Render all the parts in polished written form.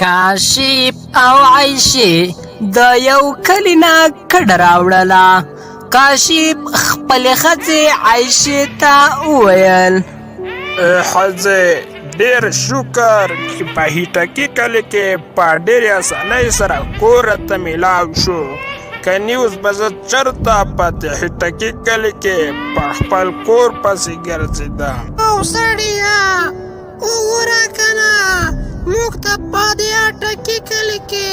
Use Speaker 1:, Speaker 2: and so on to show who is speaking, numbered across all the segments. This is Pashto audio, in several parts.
Speaker 1: کاشف او عایشې د یو کلي نه کډه راوړله. کاشف خپلې ښځې عایشې ته وویل:
Speaker 2: ښځې ډېر شکر چې په هیټکي کلي کې په ډېرې اسانۍ سره کور ته میلاو شو، کني اوس به زه چېرته په دې هیټکي کلي کې په خپل کور پسې ګرځېدم.
Speaker 3: او سړیه وګوره کنه موږ ته په دې هیټکي کلي کې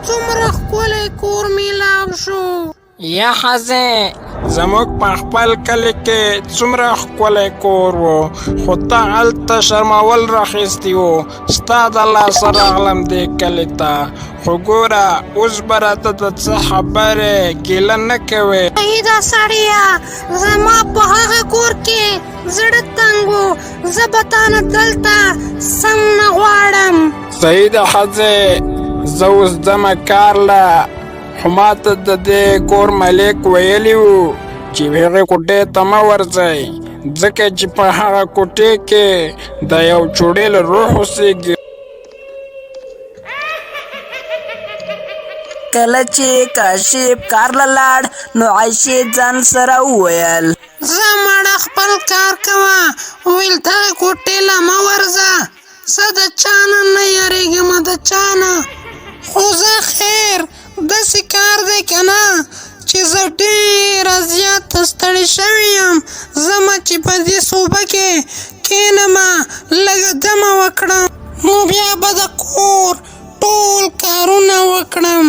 Speaker 3: څومره ښکلی کور میلاو شو.
Speaker 1: یا ښځې
Speaker 2: زموږ په خپل کلي کې څومره ښکلی کور و، خو ته هلته شرمول راخیستي وو. ستا د لاسه راغلم دې کلي ته، خو ګوره اوس به راته د څه خبرې ګیله نه کوې.
Speaker 3: دا سړیه زما په هغه کور کې زړه تنګ و، زه به تانه دلته سم نه غواړم.
Speaker 2: صحیح ده ښځې، زه اوس ځمه کار له، خو ما ته د دې کور مالک ویلي وو چې هغې کوټې ته مه ورځئ، ځکه چې په هغه کوټې کې د یو چوړیل روح اوسېږي.
Speaker 1: کله چې کاشف کار له لاړ نو عایشې ځان سره وویل:
Speaker 3: زه مړه خپل کار کوه، ویل دغې کوټې له مه ورځه، زه د چا نه نه یارېږم، د چا نه. خو زه خیر داسې کار دی که نه چې زه ډېره زیاته ستړې شوې یم، زما چې په دې صوبه کې کښېنمه لږه دمه وکړم، نو بیا به د کور ټول کارونه وکړم.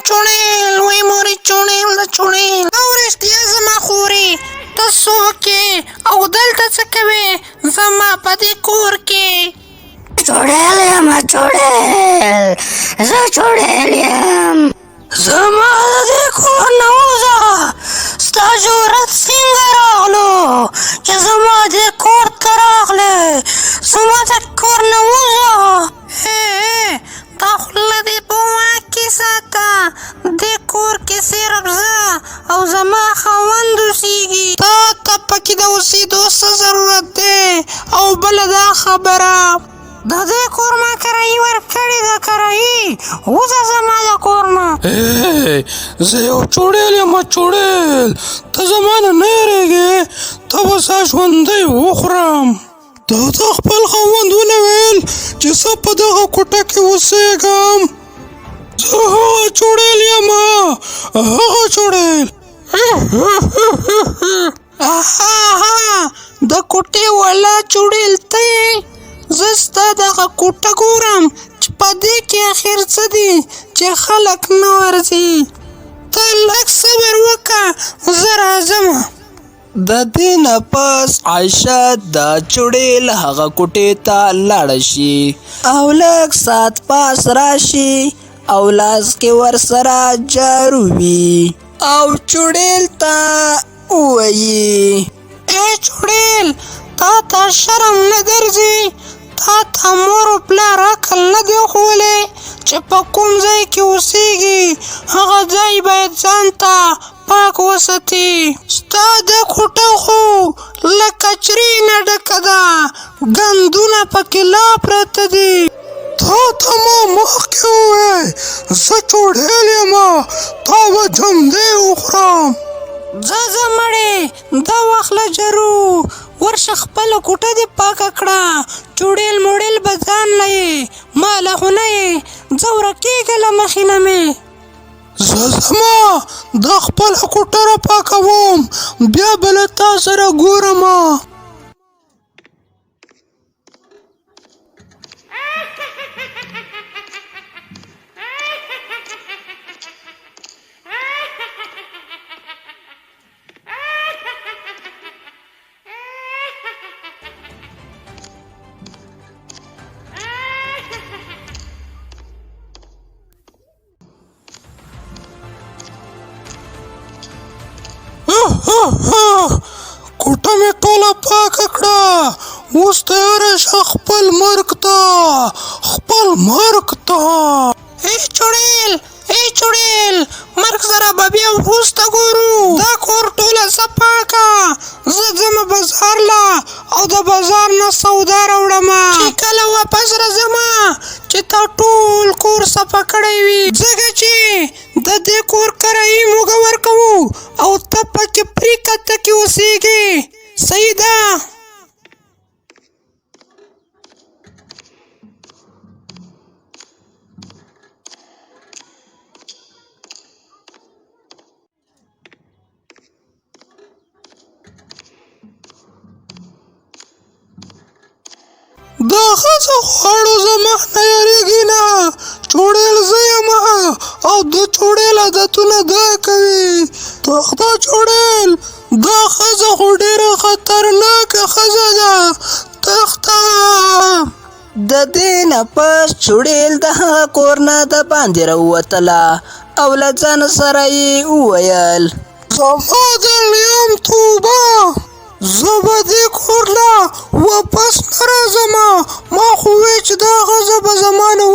Speaker 3: چوڼیل وای مورې چوڼیل د چوڼیل، او رښتیا زما خورې ته څوک یې او دلته څه کوې زما په دې کور کې؟
Speaker 4: چوڼیل یم چوڼیل، زه چوڼیل یم.
Speaker 3: زما د دې کور نه وځه، ستا جرأت څنګه راغلو چې زما دې کور ته راغلې؟ زما د کور نه وځه. دا خوله دې په واک کې ساته، دې کور کې صرف زه او زما خاوند اوسېږي، تا ته پکې د اوسېدو څه ضرورت دی؟ او بله دا خبره، د دې کور ما کرایي ورکړې ده، کرایي وځه زما د کور نه.
Speaker 2: زه یو چوړیل یم چوړیل، ته زما نه نه یېرېږې؟ ته به ستا ژوندی وخورم. تا ته خپل خاوند ونه ویل چې زه په دغه کوټه کې اوسېږم؟ زه هغه چوړیل یم، هغه چوړیل.
Speaker 3: د کوټې والا چوړیل ته یې؟ زه ستا دغه کوټه ګورم چې په دې کې اخر څه دي چې خلک نه ورځي. ته لږ صبر وکړه، زه راځم.
Speaker 1: د دې نه پس عایشه د چوړیل هغه کوټې ته لاړه شي او لږ ساعت پاس راشي او لاس کې ورسره جارو وي او چوړیل ته ووایي:
Speaker 3: ای چوړیل، تا ته شرم نه درځي؟ تا ته مور و پلار عقل نه دی ښوولی چې په کوم ځای کې اوسېږي هغه ځای باید ځان ته پاک وساتي؟ ستا د کوټه خو له کچرې نه ډکه ده، ګندونه پکې لا پراته دي.
Speaker 2: تا ته ما مخکې ووایې زه چوړیل یم، تا به جمدی وخورم.
Speaker 3: ځه مړې، دا وخت له جرو ورشه خپله کوټه دې پاکه کړه، چوړیل موړیل به ځان نه یې، ما له خو نه یې، ځه ورکېږه له مخې نه مې.
Speaker 2: زه ځمه د خپله کوټه را پاکوم، بیا به له تا سره ګورم. کوټه مې ټوله پاکه کړه، اوس تیاره شه خپل مرګ ته
Speaker 1: ای چوړیل مرګ سره به بیا وروسته ګورو. دا کور ټوله صفا کا، زه ځمه بازار له او د بازار نه سودا راوړمه، چې کله واپس راځمه چې تا ټول کور صفا کړی وي، ځکه چې د دې کور کرایي موږ ورکوو او ته پکې پرې کته کې اوسېږې. صحیح ده؟
Speaker 2: دا ښځه خواړو زما نه یېرېږي نه، چوړیل زه یم او د چوړیل عادتونه دا کوي. تخته چوړیل دا ښځه خو ډېره خطرناکه ښځه ده، تخته.
Speaker 1: د دې نه پس چوړیل د هغه کور نه د باندې راووتله او له ځان سره یې وویل
Speaker 2: زما د لیم توبه، زه به دې کور نه واپس نه راځم. ما خو وی چې دا ښځه به زما نه